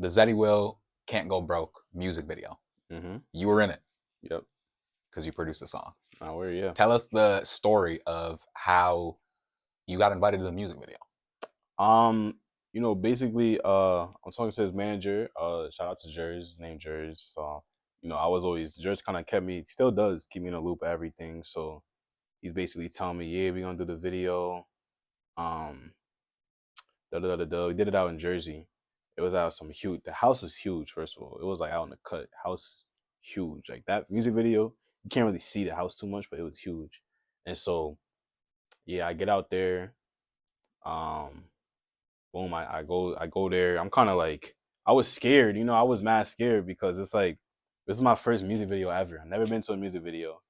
the Zeddy Will Can't Go Broke music video. Mm-hmm. You were in it Yep. because you produced the song. Oh, where? Yeah. Tell us the story of how you got invited to the music video. Basically, I'm talking to his manager. Shout out to Jewlz, his name Jewlz. So, I was always Jewlz kind of kept me, still does keep me in the loop of everything. So he's basically telling me, yeah, we're gonna do the video. Um, da da da da. We did it out in Jersey. It was out some huge. The house is huge. First of all, it was like out in the cut. House is huge. Like that music video, you can't really see the house too much, but it was huge. And so, yeah, I get out there. Um, Boom, I go there. I'm kind of like, I was scared, I was mad scared because it's like, this is my first music video ever. I've never been to a music video.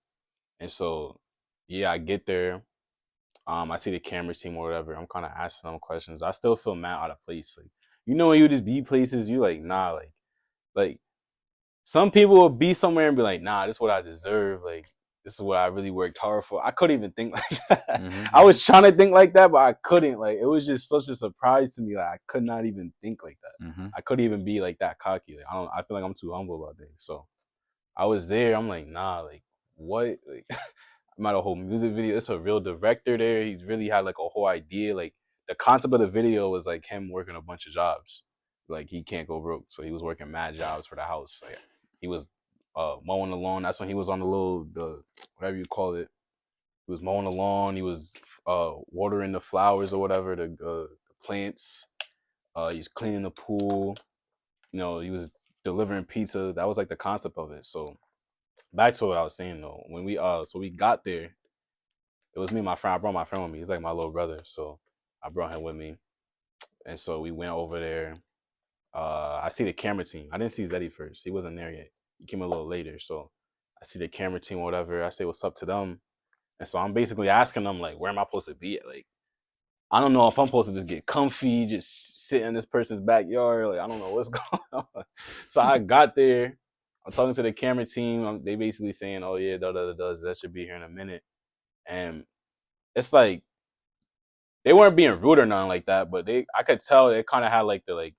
And so, yeah, I get there. I see the camera team or whatever. I'm kind of asking them questions. I still feel mad out of place. Like, when you just be places, you like, nah, like some people will be somewhere and be like, nah, this is what I deserve. Like, this is what I really worked hard for. I couldn't even think like that. Mm-hmm. I was trying to think like that, but I couldn't. Like, it was just such a surprise to me. Like, I could not even think like that. Mm-hmm. I couldn't even be like that cocky. Like, I feel like I'm too humble about things. So I was there. I'm like, nah, like, what? Like, I'm at a whole music video. It's a real director there. He's really had like a whole idea. Like, the concept of the video was like him working a bunch of jobs. Like, he can't go broke. So he was working mad jobs for the house. Like, he was mowing the lawn. That's when he was on the whatever you call it. He was mowing the lawn. He was watering the flowers or whatever, the plants. He's cleaning the pool. He was delivering pizza. That was like the concept of it. So back to what I was saying though. When we got there, it was me and my friend. I brought my friend with me. He's like my little brother. So I brought him with me. And so we went over there. I see the camera team. I didn't see Zeddy first. He wasn't there yet. He came a little later. So I see the camera team or whatever. I say what's up to them. And so I'm basically asking them, like, where am I supposed to be at? Like, I don't know if I'm supposed to just get comfy, just sit in this person's backyard. Like, I don't know what's going on. So I got there. I'm talking to the camera team. They basically saying, oh, yeah, that should be here in a minute. And it's like, they weren't being rude or nothing like that, but I could tell they kind of had like the like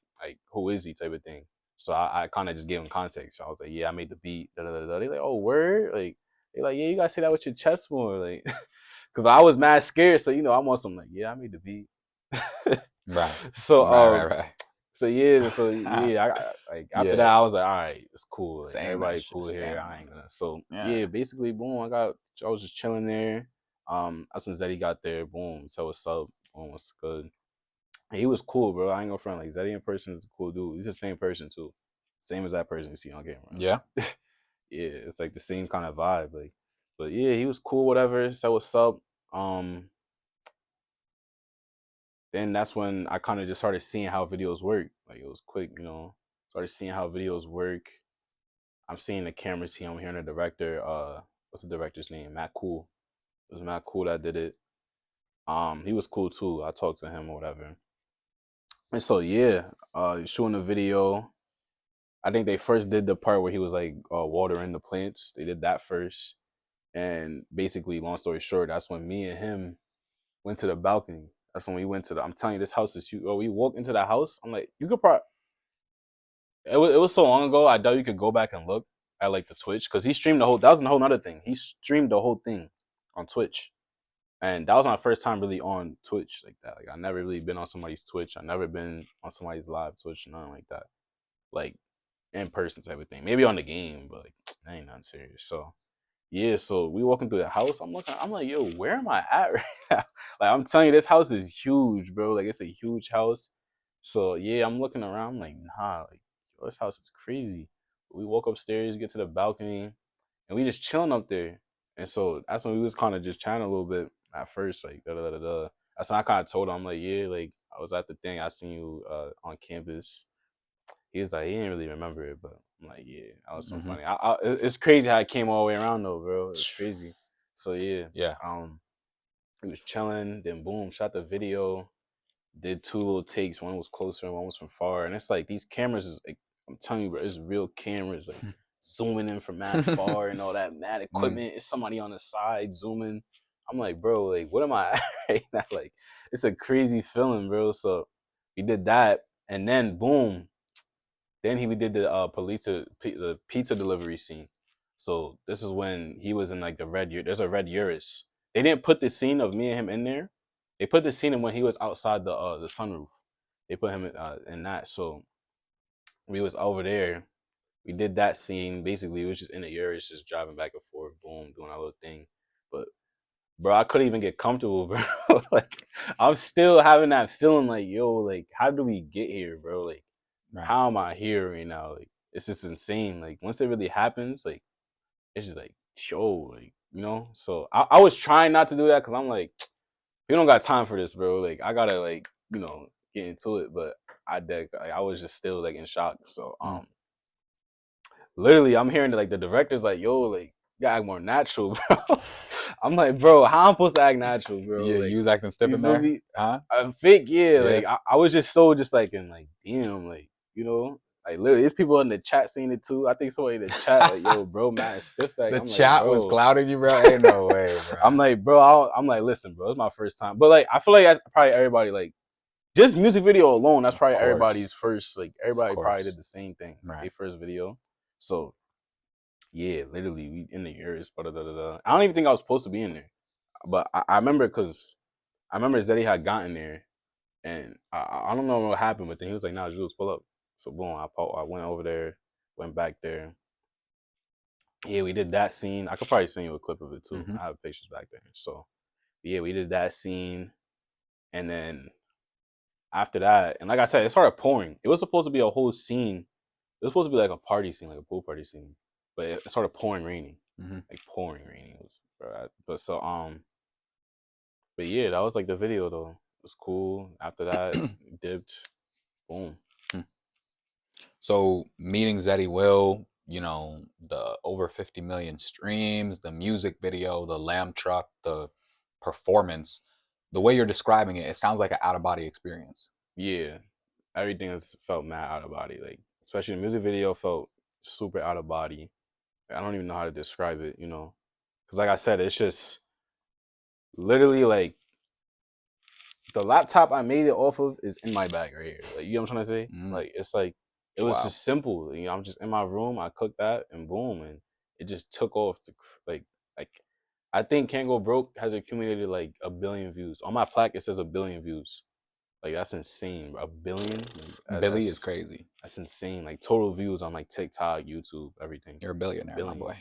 who is he type of thing. So I kind of just gave them context. So I was like, yeah, I made the beat. They like, oh, word. Like, they like, yeah, you gotta say that with your chest more, like, because I was mad scared. So I'm on some like, yeah, I made the beat. Right. So Right. so yeah. Like after that, I was like, all right, it's cool. Like, everybody cool here. I ain't gonna. So yeah, basically, boom. I was just chilling there. As soon as Zeddy got there, boom. So what's up? Boom, what's good? And he was cool, bro. I ain't gonna front. Like, Zeddy in person is a cool dude. He's the same person too, same as that person you see on camera. Yeah. Yeah, it's like the same kind of vibe. Like, but yeah, he was cool. Whatever. So what's up? Then that's when I kind of just started seeing how videos work. Like, it was quick, Started seeing how videos work. I'm seeing the camera team. I'm hearing the director. What's the director's name? Matt Cool. It was Matt Cool that did it. He was cool too. I talked to him or whatever. And so yeah, shooting the video. I think they first did the part where he was like watering the plants. They did that first. And basically, long story short, that's when me and him went to the balcony. That's when we went to I'm telling you, this house is huge. Oh, we walked into the house. I'm like, you could probably. It was so long ago. I doubt you could go back and look at like the Twitch because he streamed the whole. That was a whole nother thing. He streamed the whole thing on Twitch, and that was my first time really on Twitch like that. Like, I never really been on somebody's Twitch. I never been on somebody's live Twitch, nothing like that. Like, in person type of thing. Maybe on the game, but like, that ain't nothing serious. So yeah, so we walking through the house. I'm like, yo, where am I at right now? Like, I'm telling you, this house is huge, bro. Like, it's a huge house. So yeah, I'm looking around. I'm like, nah, like, yo, this house is crazy. We walk upstairs, get to the balcony, and we just chilling up there. And so that's when we was kind of just chatting a little bit at first, like da da da da. That's when I kind of told him, I'm like, yeah, like, I was at the thing. I seen you on campus. He was like, he didn't really remember it, but I'm like, yeah, that was so funny. It's crazy how it came all the way around though, bro. It's crazy. So yeah, Yeah. he was chilling. Then boom, shot the video. Did two little takes. One was closer, and one was from far. And it's like these cameras is like, I'm telling you, bro, it's real cameras, like zooming in from mad far and all that mad equipment. It's somebody on the side zooming. I'm like, bro, like, what am I at right now? Like, it's a crazy feeling, bro. So we did that, and then boom. Then he did the pizza delivery scene. So this is when he was in like the red. There's a red Urus. They didn't put the scene of me and him in there. They put the scene of when he was outside the sunroof. They put him in that. So we was over there. We did that scene. Basically, it was just in the Urus, just driving back and forth, boom, doing our little thing. But bro, I couldn't even get comfortable, bro. Like I'm still having that feeling like, yo, like how do we get here, bro? Like Right. how am I here right now? Like it's just insane. Like once it really happens, like it's just like, yo, like, you know? So I was trying not to do that because I'm like, we don't got time for this, bro. Like I gotta like, get into it. But I was just still like in shock. So Mm. literally I'm hearing that like the director's like, yo, like you gotta act more natural, bro. I'm like, bro, how I'm supposed to act natural, bro? Yeah, Like you was acting stiff you in feel there, me? huh? I'm fake, yeah. Yeah. Like I was just so just like in like, damn, like, like literally there's people in the chat seeing it too. I think somebody in the chat, like, yo, bro, man, stiff that. The I'm like, chat was bro. clouding you, bro. Ain't no way, I'm bro. like, bro, I'm like, listen, bro, it's my first time. But like I feel like that's probably everybody like just music video alone, that's Of probably everybody's course. first, like Of everybody probably did course. the same thing. Right. Their first video. So yeah, literally we in the years, but I don't even think I was supposed to be in there. But I remember because I remember Zeddy had gotten there and I don't know what happened, but then he was like, nah, Jewlz, pull up. So boom, I went over there, went back there. Yeah, we did that scene. I could probably send you a clip of it too. Mm-hmm. I have pictures back there. So yeah, we did that scene. And then after that, and like I said, it started pouring. It was supposed to be a whole scene. It was supposed to be like a party scene, like a pool party scene. But it started pouring raining. Mm-hmm. Like pouring raining. It was but so but yeah, that was like the video though. It was cool. After that, dipped, boom. So meeting Zeddy Will, the over 50 million streams, the music video, the lamb truck, the performance, the way you're describing it, it sounds like an out of body experience. Yeah. Everything has felt mad out of body. Like especially the music video felt super out of body. I don't even know how to describe it, Cause like I said, it's just literally like the laptop I made it off of is in my bag right here. Like, you know what I'm trying to say? Mm. Like, it's like, it was Wow. just simple. I'm just in my room. I cooked that and boom. And it just took off like, I think Can't Go Broke has accumulated like 1 billion views. On my plaque, it says 1 billion views. Like, that's insane, bro. 1 billion? Like, Billy is crazy. that's insane. Like, total views on like TikTok, YouTube, everything. You're a A billionaire, my billion. boy.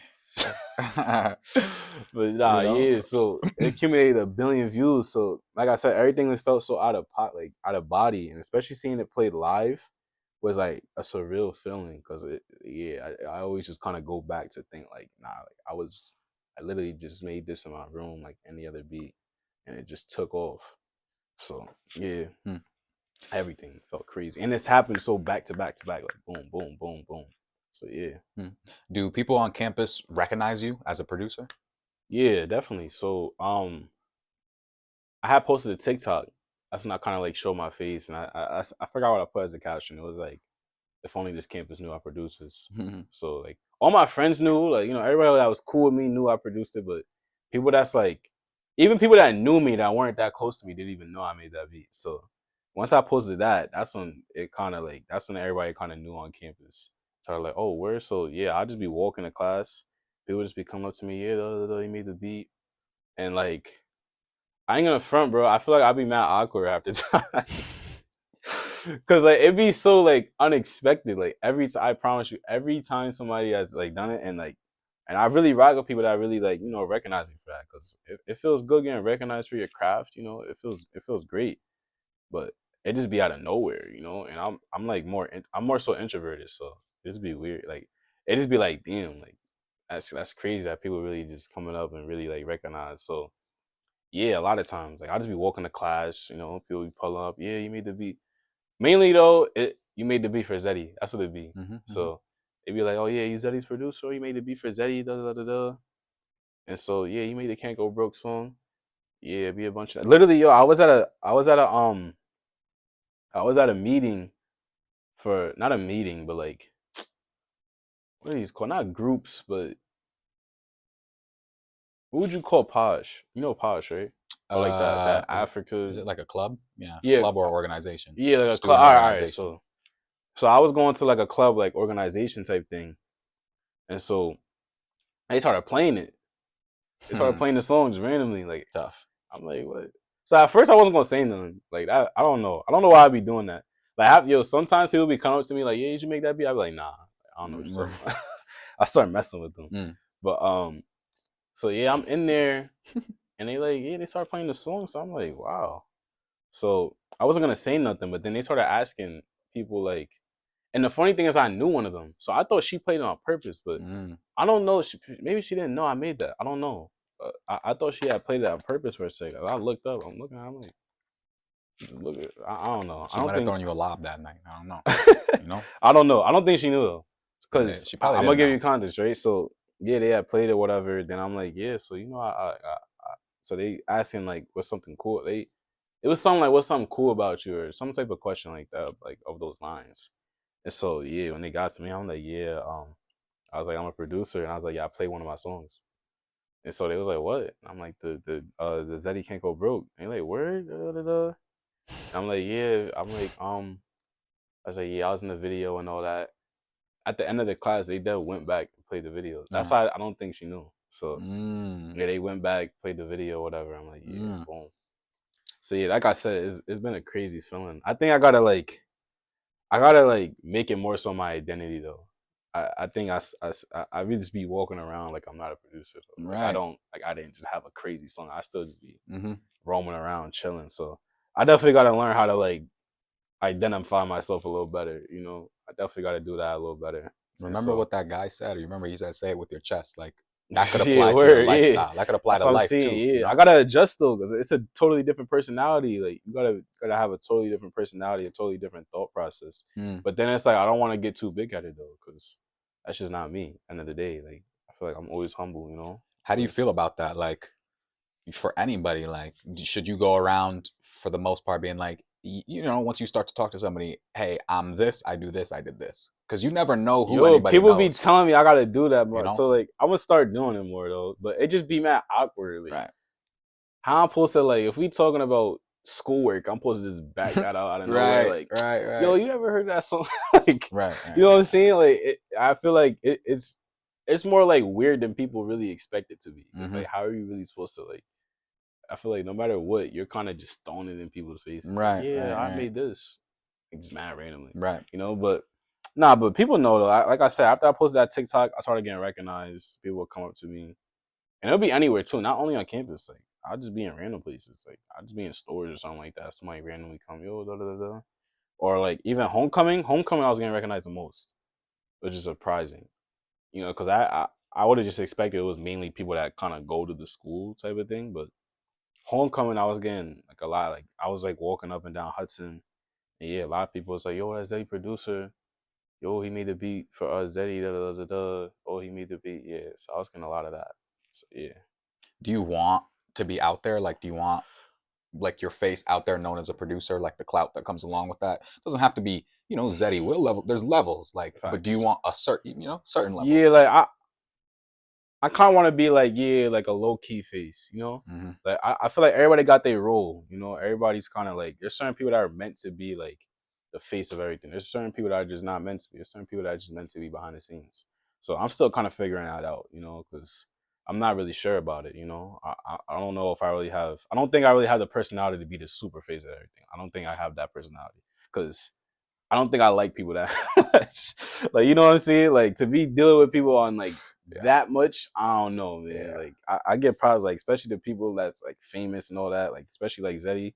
But nah, yeah. But So it accumulated 1 billion views. So like I said, everything was felt so out of pot, like out of body, and especially seeing it played live was like a surreal feeling. Cause I always just kind of go back to think like, nah, like I literally just made this in my room like any other beat, and it just took off. So yeah, hmm. everything felt crazy, and it's happened so back to back to back, like boom, boom, boom, boom. So yeah. Do people on campus recognize you as a producer? Yeah, definitely. So I had posted a TikTok. That's when I kind of like showed my face, and I forgot what I put as a caption. It was like, "If only this campus knew I produced this." So like all my friends knew, like everybody that was cool with me knew I produced it, but people that's like, even people that knew me that weren't that close to me didn't even know I made that beat. So once I posted that, that's when it kind of like that's when everybody kind of knew on campus. So I was like, "Oh, where?" So yeah, I'd just be walking to class. People would just be coming up to me, "Yeah, you made the beat," and like I ain't gonna front, bro. I feel like I'd be mad awkward after time. Cause like it'd be so like unexpected. Like I promise you, every time somebody has like done it and I really rock with people that really like, recognize me for that. Cause it feels good getting recognized for your craft, it feels great. But it just be out of nowhere, and I'm more so introverted, so it just be weird. Like it just be like, damn, like that's crazy that people really just coming up and really like recognize. So yeah, a lot of times, like I'll just be walking to class, people be pulling up. Yeah, you made the beat. Mainly though, you made the beat for Zeddy. That's what it be. So it'd be like, oh yeah, you Zeddy's producer. You made the beat for Zeddy. Da da da da. And so yeah, you made the Can't Go Broke song. Yeah, it'd be a bunch of that. Literally, yo, I was at a meeting for not a meeting, but like what are these called? Not groups, but what would you call Posh? You know Posh, right? Or like that Is Africa. it like a club? Yeah, Yeah, club or organization, yeah, like a club. student All right. organization. So So I was going to like a club like organization type thing, and so they started playing it. They started Hmm. playing the songs randomly. Like Tough. I'm like, what? So at first I wasn't gonna say nothing. Like I don't know. I don't know why I'd be doing that. Like sometimes people be coming up to me like, yeah, you should make that beat. I'd be like, nah, I don't know what you're talking about. I start messing with them. Mm. But so yeah, I'm in there and they like, yeah, they start playing the song. So I'm like, wow. So I wasn't gonna say nothing, but then they started asking people like, and the funny thing is I knew one of them. So I thought she played it on purpose, but Mm. I don't know. Maybe she didn't know I made that. I don't know. I thought she had played it on purpose for a second. I looked up. I'm looking. I'm like, just look at. I don't know. I She don't might have think. thrown you a lob that night. I don't know. You know, I don't know. I don't think she knew though. Because she probably I'm gonna didn't give know. you context, right? So yeah, they had played it, whatever. Then I'm like, yeah. So so they asking like, what's something cool? It was something like, what's something cool about you, or some type of question like that, like of those lines. And so yeah, when they got to me, I'm like, yeah. I was like, I'm a producer, and I was like, yeah, I play one of my songs. And so they was like, what? And I'm like, the Zeddy can't go broke. And they like, word? Da, da, da, da. And I'm like, yeah. I'm like, I was like, yeah, I was in the video and all that. At the end of the class, they then went back and played the video. That's Mm. why I don't think she knew. So Mm. yeah, they went back, played the video, whatever. I'm like, yeah, Mm. boom. So yeah, like I said, it's been a crazy feeling. I think I gotta make it more so my identity though. I think I really just be walking around like I'm not a producer. Though. Like I Right. don't like I didn't just have a crazy song. I still just be Mm-hmm. roaming around chilling. So I definitely gotta learn how to like identify myself a little better. You know, I definitely gotta do that a little better. And Remember so what that guy said? Or you remember he said, "Say it with your chest." Like that could yeah, apply to your word, yeah. lifestyle. That could apply That's to what I'm life too. saying. You Yeah, I know. gotta adjust though, because it's a totally different personality. Like you gotta have a totally different personality, a totally different thought process. Mm. But then it's like I don't want to get too big at it though, because that's just not me. End of the day, like I feel like I'm always humble, you know. How do you Because feel about that? Like for anybody, like should you go around for the most part being like, you know, once you start to talk to somebody, hey, I'm this, I do this, I did this, because you never know who yo, anybody people be knows. telling me I gotta do that You more, know. so like I'm gonna start doing it more though. But it just be mad awkward. Like Right. how I'm supposed to like if we talking about schoolwork, I'm supposed to just back that out of nowhere. Right. Like, Right. yo, Right. you ever heard that song? Like, Right. you know what I'm Right. saying? Like, I feel like it's more like weird than people really expect it to be. It's Mm-hmm. like, how are you really supposed to like? I feel like no matter what, you're kind of just throwing it in people's faces. Like, Right. yeah, Right. I Right. made this, like, just mad randomly, Right. you know. But nah, but people know though. Like I said, after I posted that TikTok, I started getting recognized. People would come up to me, and it'll be anywhere too, not only on campus. Like I'll just be in random places. Like I'll just be in stores or something like that. Somebody randomly come, yo, da da da da. Or like even homecoming. Homecoming, I was getting recognized the most, which is surprising. You know, because I would have just expected it was mainly people that kind of go to the school type of thing. But homecoming, I was getting like a lot. Like I was like walking up and down Hudson, and yeah, a lot of people was like, yo, that's Zeddy producer. Yo, he made the beat for us, Zeddy. Da da da da. Oh, he made the beat. Yeah, so I was getting a lot of that. So yeah. Do you want to be out there? Like, do you want like your face out there known as a producer, like the clout that comes along with that? It doesn't have to be, you know, Zeddy Will level. There's levels, like, but do you Facts. want a certain, you know, certain level? Yeah, like I kind of want to be like, yeah, like a low key face, you know? Mm-hmm. Like I feel like everybody got their role, you know? Everybody's kind of like, there's certain people that are meant to be like the face of everything. There's certain people that are just not meant to be. There's certain people that are just meant to be behind the scenes. So I'm still kind of figuring that out, you know, because I'm not really sure about it, you know? I don't know if I don't think I really have the personality to be the super face of everything. I don't think I have that personality because I don't think I like people that much. Like, you know what I'm saying? Like, to be dealing with people on like Yeah, that much, I don't know, man. yeah. Like, I get props, like, especially the people that's like famous and all that, like, especially like Zeddy.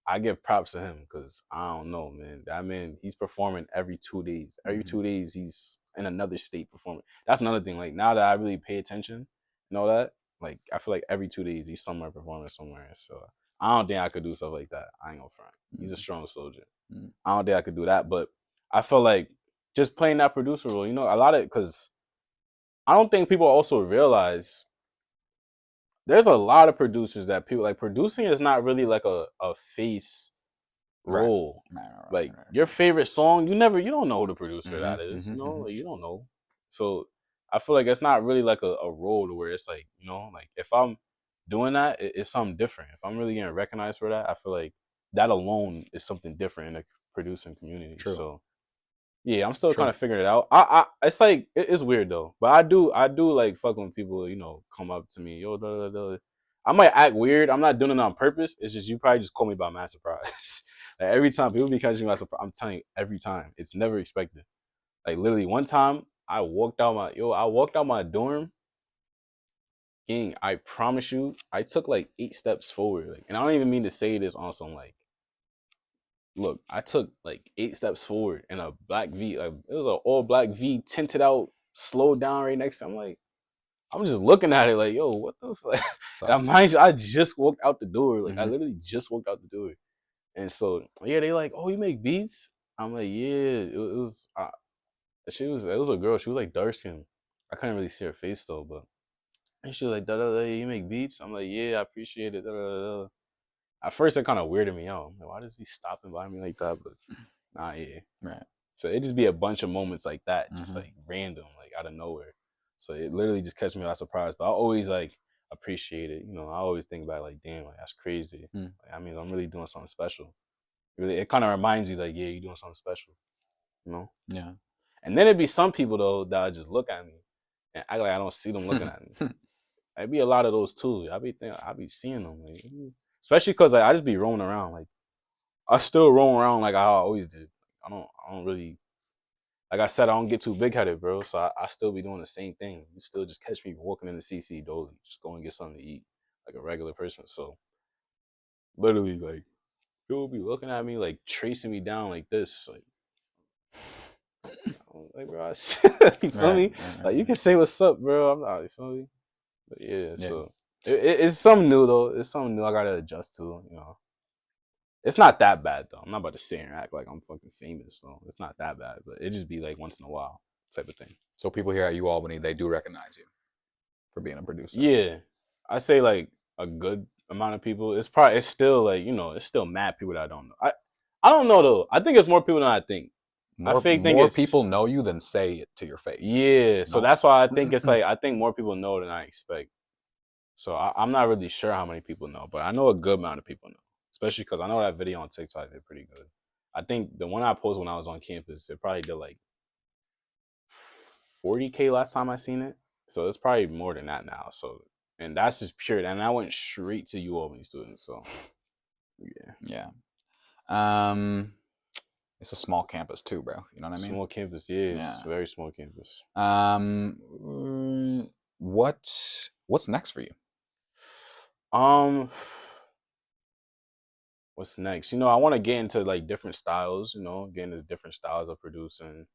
I give props to him because I don't know, man. That man, he's performing every 2 days. Every Mm-hmm. 2 days, he's in another state performing. That's another thing. Like, now that I really pay attention and all that, like, I feel like every 2 days, he's somewhere performing somewhere. So, I don't think I could do stuff like that. I ain't gonna front. He's a strong soldier. Mm-hmm. I don't think I could do that, but I feel like just playing that producer role, you know, a lot of because I don't think people also realize there's a lot of producers that people like producing is not really like a face Right. role. Right. Right. Like Right. your favorite song, you don't know who the producer Mm-hmm. that is, you Mm-hmm. know, Mm-hmm. like you don't know. So I feel like it's not really like a role to where it's like, you know, like if I'm doing that, it's something different. If I'm really getting recognized for that, I feel like that alone is something different in the producing community. True. So Yeah, I'm still kind True. of figuring it out. It's like it's weird though, but I do like fuck when people come up to me, yo, da, da, da. I might act weird. I'm not doing it on purpose. It's just you probably just call me by mad surprise. Like every time people be catching me by surprise, I'm telling you, every time it's never expected. Like literally one time I walked out my dorm, gang. I promise you, I took like 8 steps forward. Like, and I don't even mean to say this on some like look, I took like 8 steps forward in a black V. Like, it was an all black V tinted out, slowed down right next to. I'm like, I'm just looking at it like, yo, what the fuck? And I Sus. mind you, I just walked out the door. Like, I Hmm. literally just walked out the door. And so, yeah, they like, oh, you make beats? I'm like, yeah. It was, it was a girl. She was like dark skin. I couldn't really see her face though, but and she was like, da da da, you make beats? I'm like, yeah, I appreciate it. Da, da, da. At first, it kind of weirded me out. I'm like, why does he stopping by me like that? But nah, yeah. Right. So it just be a bunch of moments like that, just Hmm. like random, like out of nowhere. So it literally just catch me by surprise. But I always like appreciate it. I always think about it, like, damn, like that's crazy. Mm. Like, I mean, I'm really doing something special. Really, it kind of reminds you like, yeah, you're doing something special, you know. Yeah. And then it'd be some people though that just look at me and act like I don't see them looking at me. It'd be a lot of those too. I be seeing them, like, especially because like I just be rolling around. Like I still roll around like I always did. I don't really like I said, I don't get too big headed, bro. So I still be doing the same thing. You still just catch me walking in the CC dolly, just go and get something to eat like a regular person. So literally, like people be looking at me like tracing me down like this, like bro, you feel Right. me? Right. Right. Like you Right. can say what's up, bro. I'm not, you feel me? But yeah, Yeah. so it's something new though. It's something new I gotta adjust to. It's not that bad though. I'm not about to sit here and act like I'm fucking famous, so it's not that bad. But it just be like once in a while type of thing. So people here at U Albany, they do recognize you for being a producer. Yeah, I say like a good amount of people. It's still like it's still mad people that I don't know. I don't know though. I think it's more people than I think. I fake think More it's people know you than say it to your face. yeah. You So know. that's why I think it's like I think more people know than I expect. So I'm not really sure how many people know, but I know a good amount of people know. Especially because I know that video on TikTok did pretty good. I think the one I posted when I was on campus, it probably did like 40K last time I seen it. So it's probably more than that now. So and that's just pure. And I went straight to U Albany students. So yeah, Yeah. Um, it's a small campus too, bro. You know what I mean? small campus. Yeah, Yeah. it's a very small campus. What's next for you? Um, what's next? I want to get into like different styles. Get into different styles of producing.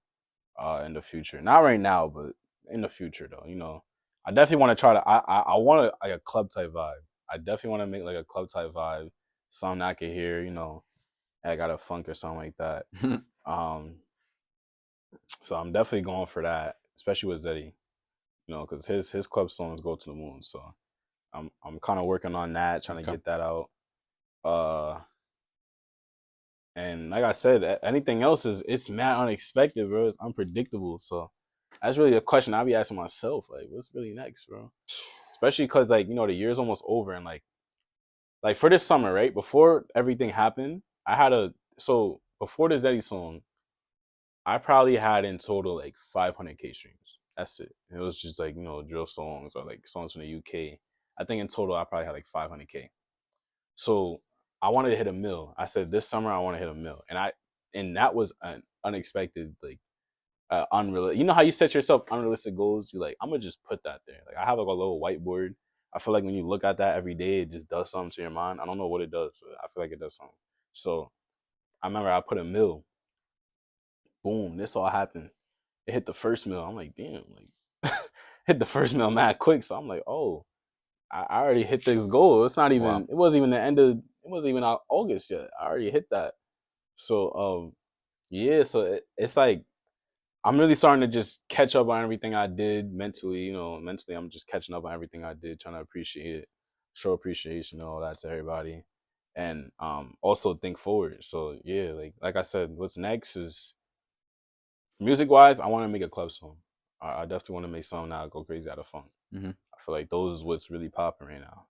In the future, not right now, but in the future though. I definitely want to try to. I want like a club type vibe. I definitely want to make like a club type vibe, something I can hear. I got a funk or something like that. Um, so I'm definitely going for that, especially with Zeddy. Because his club songs go to the moon. So I'm kind of working on that, trying to Okay. get that out. Uh, and like I said, anything else is it's mad unexpected, bro. It's unpredictable. So that's really a question I be asking myself, like, what's really next, bro? Especially because like the year's almost over, and like for this summer, right before everything happened, I had a so before the Zeddy song, I probably had in total like 500K streams. That's it. It was just like drill songs or like songs from the UK. I think in total I probably had like 500K. So I wanted to hit a mill. I said this summer I want to hit a mill, and that was an unexpected like unreal. You know how you set yourself unrealistic goals? You're like, I'm gonna just put that there. Like I have like a little whiteboard. I feel like when you look at that every day, it just does something to your mind. I don't know what it does. I feel like it does something. So I remember I put a mill. Boom, this all happened. It hit the first mill. I'm like, damn, like hit the first mill mad quick. So I'm like, oh, I already hit this goal. It's not Wow. even. It wasn't even the end of. It wasn't even August yet. I already hit that. So yeah. So it's like I'm really starting to just catch up on everything I did mentally. Mentally I'm just catching up on everything I did, trying to appreciate it, show appreciation and all that to everybody, and also think forward. So yeah, like I said, what's next is music wise. I want to make a club song. I definitely want to make something that go crazy out of fun. Hmm. I feel like those is what's really popping right now,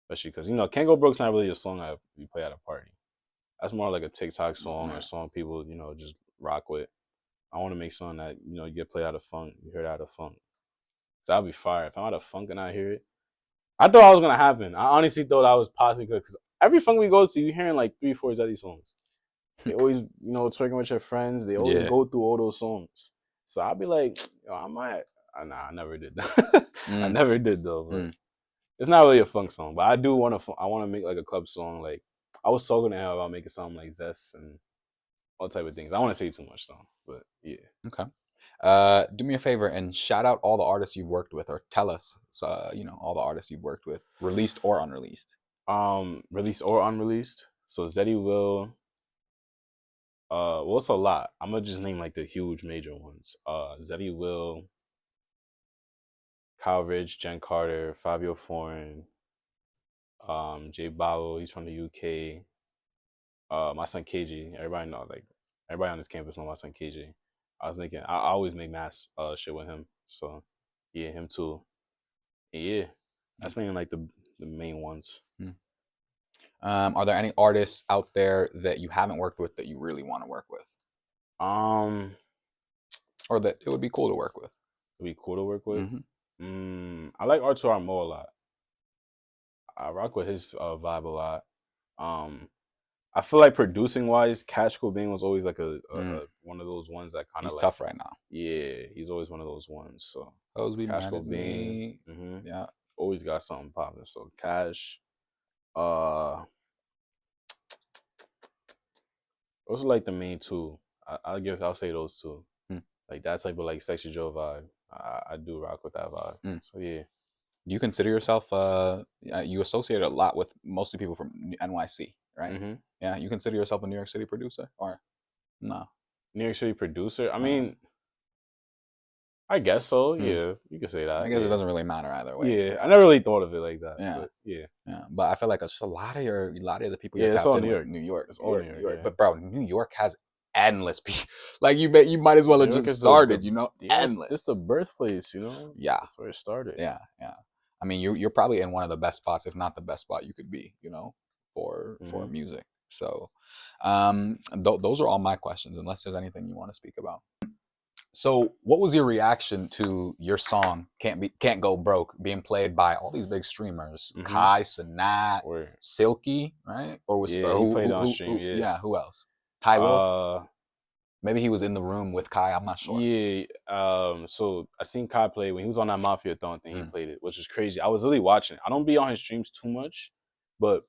especially because Can't Go Broke's not really a song that we play at a party. That's more like a TikTok song or Right. song people just rock with. I want to make something that you get played out of funk. You hear it out of funk. So that'd be fire. If I'm out of funk and I hear it, I thought that was gonna happen. I honestly thought I was possibly good because every funk we go to, you hearing like 3, 4 Zeddy songs. They always, twerking with your friends. They always Yeah. go through all those songs. So I'd be like, yo, I might. Nah, I never did that. I Mm, never did though. But mm. it's not really a funk song. But I do want to. I want to make like a club song. Like I was talking to him about making something like Zest and all type of things. I don't want to say too much though. But yeah. Okay. Do me a favor and shout out all the artists you've worked with, or tell us, all the artists you've worked with, released or unreleased. Released or unreleased. So Zeddy Will. Well, it's a lot. I'm gonna just name like the huge major ones. Zeddy Will, Kyle Richh, Jenn Carter, Fabio Foreign, Jay Balo, he's from the UK. My son KG, everybody know, like everybody on this campus know my son KG. I always make mass shit with him. So yeah, him too. And yeah, that's mainly like the main ones. Mm. Are there any artists out there that you haven't worked with that you really want to work with, Um, or that it would be cool to work with? It'd be cool to work with. Hmm. I like Artur Armo a lot. I rock with his vibe a lot. Um, I feel like producing wise, Cash Cobain was always like Mm. one of those ones that kind of He's like, tough right now. yeah, he's always one of those ones. So Those be Cash mad at Cobain, me. Yeah. always got something popping. So Cash, uh, those are like the main two. I'll say those two. Mm. Like that type of like Sexy Joe vibe. I do rock with that vibe. Mm. So yeah. Do you consider yourself? You associate a lot with mostly people from NYC, right? Mm-hmm. Yeah. You consider yourself a New York City producer, or no? New York City producer. I Uh, mean, I guess so. hmm. Yeah, you could say I that. guess it Yeah. doesn't really matter either way, to Yeah, be I never honest with really you. thought of it like that, Yeah. but yeah, Yeah, but I feel like it's just a lot of the people you're yeah, it's tapped all in New with, York. New York, It's New all York, New New York. York. Yeah, But bro, New York has endless people. Like you might as well New have York just is started. this Endless. the birthplace. Yeah, That's where it started. yeah, yeah. I mean, you're probably in one of the best spots, if not the best spot you could be. For Mm-hmm. music. So, those are all my questions. Unless there's anything you want to speak about. So, what was your reaction to your song "Can't Go Broke" being played by all these big streamers, Mm-hmm. Kai, Sanat, Where Silky, right? Or was yeah, or he who, played who, on who, stream. who? Yeah. Yeah, who else? Tylo. Uh, Maybe he was in the room with Kai. I'm not sure. yeah. So I seen Kai play when he was on that Mafia Thon thing. He Mm, played it, which was crazy. I was really watching it. I don't be on his streams too much, but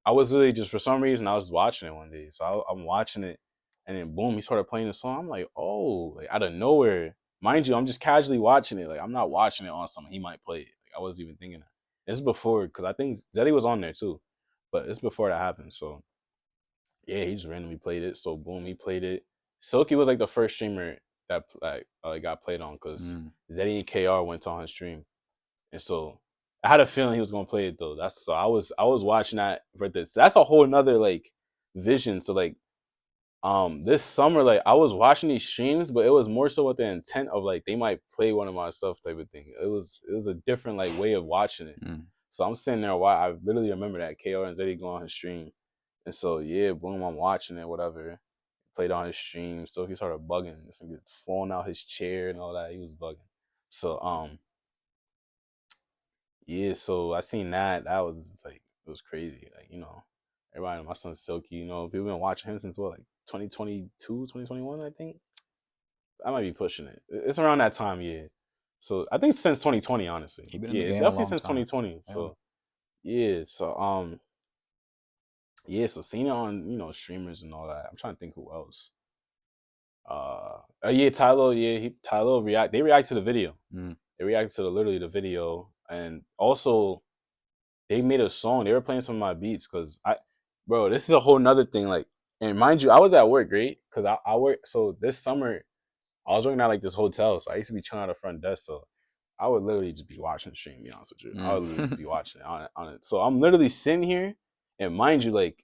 I was really just for some reason I was watching it one day. So I'm watching it, and then boom, he started playing the song. I'm like, oh, like out of nowhere. Mind you, I'm just casually watching it. Like I'm not watching it on something he might play it. Like I wasn't even thinking that. This is before because I think Zeddy was on there too, but it's before that happened. So yeah, he just randomly played it. So boom, he played it. Silky was like the first streamer that got played on because mm, Zeddy and KR went on his stream. And so I had a feeling he was gonna play it though. I was watching that for this. That's a whole nother like vision. So like this summer, like I was watching these streams, but it was more so with the intent of like they might play one of my stuff type of thing. It was a different like way of watching it. mm. So I'm sitting there while I literally remember that KR and Zeddy go on his stream. And so yeah, boom, I'm watching it, whatever. Played on his stream. So he started bugging. This nigga falling out his chair and all that. He was bugging. So yeah, so I seen that. That was just, like it was crazy. Like, everybody, my son's Silky, people been watching him since what, like 2022, 2021, I think. I might be pushing it. It's around that time, yeah. So I think since 2020, honestly. He been in the Yeah, game a definitely long since time. 2020. Yeah. So yeah, so seeing it on, streamers and all that. I'm trying to think who else. Yeah, Tylo, yeah, they react to the video. Mm, They reacted to literally the video. And also they made a song. They were playing some of my beats because bro, this is a whole nother thing. Like, and mind you, I was at work, right? Because I work. So this summer, I was working at like this hotel. So I used to be chilling at the front desk. So I would literally just be watching the stream. To be honest with you, I would literally mm. be watching it on it. So I'm literally sitting here, and mind you, like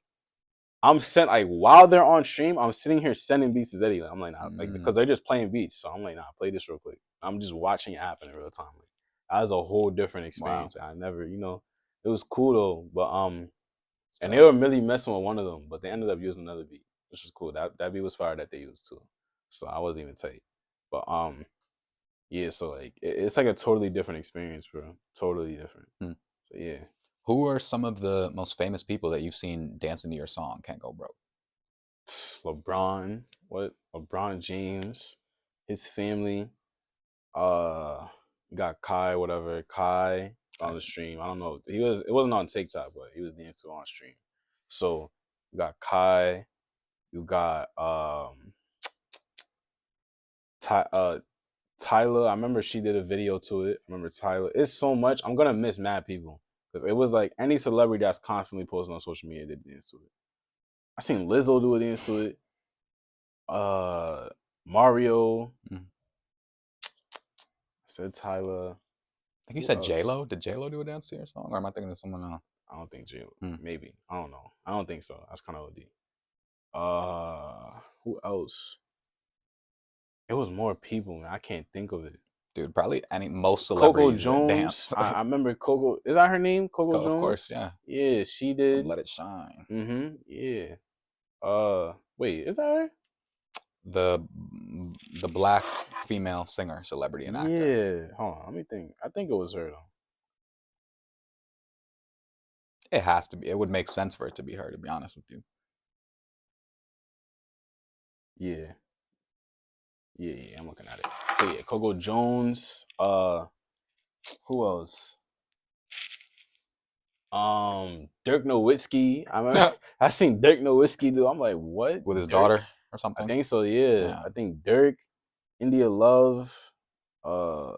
I'm sent like while they're on stream, I'm sitting here sending beats to Zeddy. Like, I'm like, nah, like because Mm. they're just playing beats. So I'm like, nah, play this real quick. I'm just watching it happen in real time. Like, that was a whole different Wow. experience. I never, it was cool though. But and they Stuff. were really messing with one of them, but they ended up using another beat, which was cool. That beat was fire that they used too. so I wasn't even tight. But yeah, so like it's like a totally different experience, bro. Totally different. Hmm. So yeah. Who are some of the most famous people that you've seen dancing to your song "Can't Go Broke"? LeBron, what? LeBron James, his family. Uh, you got Kai, whatever. Kai on the Guys, stream. I don't know. It wasn't on TikTok, but he was dancing on stream. So you got Kai. You got Ty, Tyler. I remember she did a video to it. I remember Tyler. It's so much. I'm gonna miss mad people because it was like any celebrity that's constantly posting on social media did dance to it. I seen Lizzo do a dance to it. Mario. mm. I said Tyler. I think you Who said J else? Lo. Did J Lo do a dance to your song, or am I thinking of someone else? I don't think Jay. Hmm. Maybe I don't know. I don't think so. That's kind of OD. Who else? It was more people, man. I can't think of it. Dude, probably most Coco celebrities that Jones. dance. I remember Coco. Is that her name? Coco Of course, Jones. yeah. Yeah, she From did. Let It Shine. Yeah. Wait, is that her? The the black female singer, celebrity, and actor. Yeah. Hold on. Let me think. I think it was her though. It has to be. It would make sense for it to be her, to be honest with you. Yeah. Yeah. Yeah. I'm looking at it. So yeah, Coco Jones. Who else? Dirk Nowitzki. I remember I seen Dirk Nowitzki do. I'm like, what? With his Dirk? daughter or I something. think so. Yeah, Yeah. I think Dirk, India Love, uh,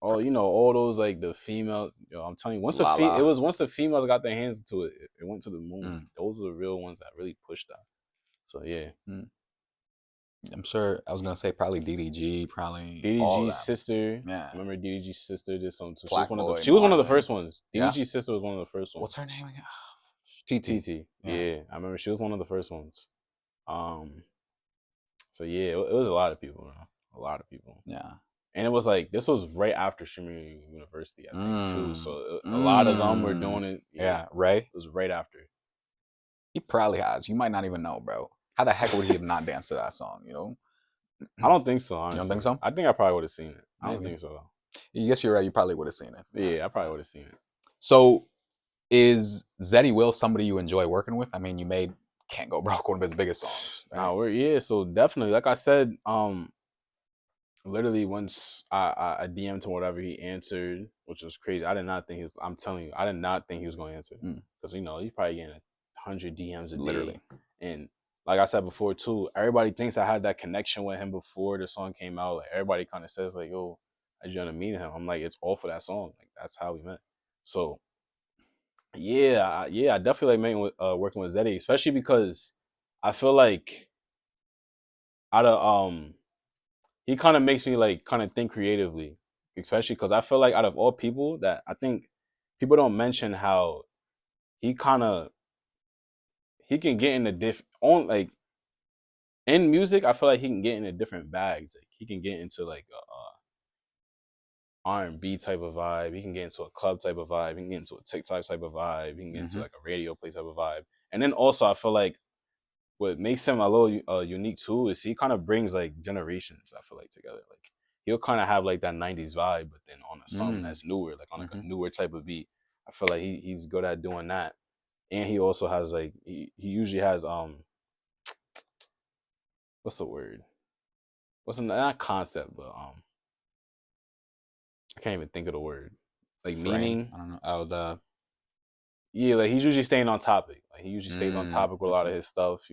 all all those like the female. I'm telling you, it Lala. was once the females got their hands into it, it went to the moon. Mm. Those are the real ones that really pushed that. So yeah, Mm. I'm sure I was gonna say probably DDG, probably all of DDG's them. sister. Yeah. I remember DDG's sister did something too. She was Black one of the Boy, she was one of the Marlon. first ones. Yeah. DDG's sister was one of the first What's ones. her name again? TT. TT. Yeah. Yeah, I remember she was one of the first ones. Um, So yeah, it was a lot of people, man. A lot of people, Yeah. and it was like this was right after streaming university, I think too. Mm. So a lot of them were doing Mm. it. Yeah, it Yeah. Ray. was right after. He probably has. You might not even know, bro. How the heck would he have not danced to that song? You know? I don't think so, You don't think honestly. so? I think I probably would have seen it. I don't Maybe. think so though. Yes, you're right. You probably would have seen it. Yeah. Yeah, I probably would have seen it. So, is Zeddy Will somebody you enjoy working with? I mean, you made "Can't Go Broke" one of his biggest songs, right? Nah, so definitely, like I said, literally once I DM'd him whatever, he answered, which was crazy. I did not think he was. I'm telling you, I did not think he was going to answer Mm, because he's probably getting 100 DMs a day, literally. and like I said before too, everybody thinks I had that connection with him before the song came out. Like everybody kind of says like, "Yo, I just want to meet him." I'm like, it's all for that song. Like that's how we met. So yeah, I definitely like working with Zeddy, especially because I feel like out of he kind of makes me like kind of think creatively, especially because I feel like out of all people that I think people don't mention how he kind of he can get into on like in music. I feel like he can get into different bags. Like he can get into like a R&B type of vibe. He can get into a club type of vibe. He can get into a TikTok type of vibe. He can get into Hmm. like a radio play type of vibe. And then also I feel like what makes him a little unique too is he kind of brings like generations. I feel like together, like he'll kind of have like that '90s vibe, but then on a song Mm, that's newer, like on like a hmm. newer type of beat. I feel like he's good at doing that, and he also has like he usually has what's the word? What's the not concept, but I can't even think of the word. Like Frame. meaning. I don't know. Oh, the. Yeah, like he's usually staying on topic. Like he usually stays on Mm, topic with a lot okay. of his stuff,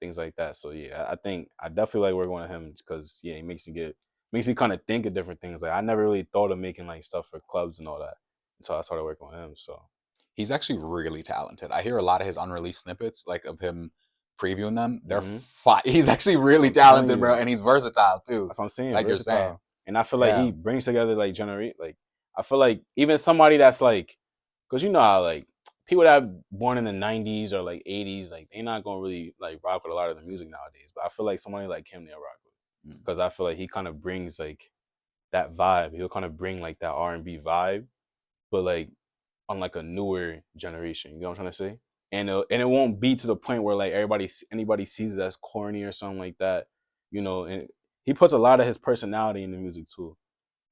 things like that. So yeah, I think I definitely like working with him because yeah, he makes me kind of think of different things. Like I never really thought of making like stuff for clubs and all that until I started working with him. So He's actually really talented. I hear a lot of his unreleased snippets, like of him previewing them. They're hmm He's actually really I'm telling talented, bro, you, and he's versatile too. that's what I'm saying, Like you're saying. versatile. And I feel like Yeah. he brings together like generate like I feel like even somebody that's like, cause you know how like people that are born in the '90s or like '80s, like they're not gonna really like rock with a lot of the music nowadays. But I feel like somebody like him, they'll rock with, Mm. because I feel like he kind of brings like that vibe. He'll kind of bring like that R&B vibe, but like on like a newer generation. You know what I'm trying to say? And it won't be to the point where like anybody sees it as corny or something like that. you know, and he puts a lot of his personality in the music too.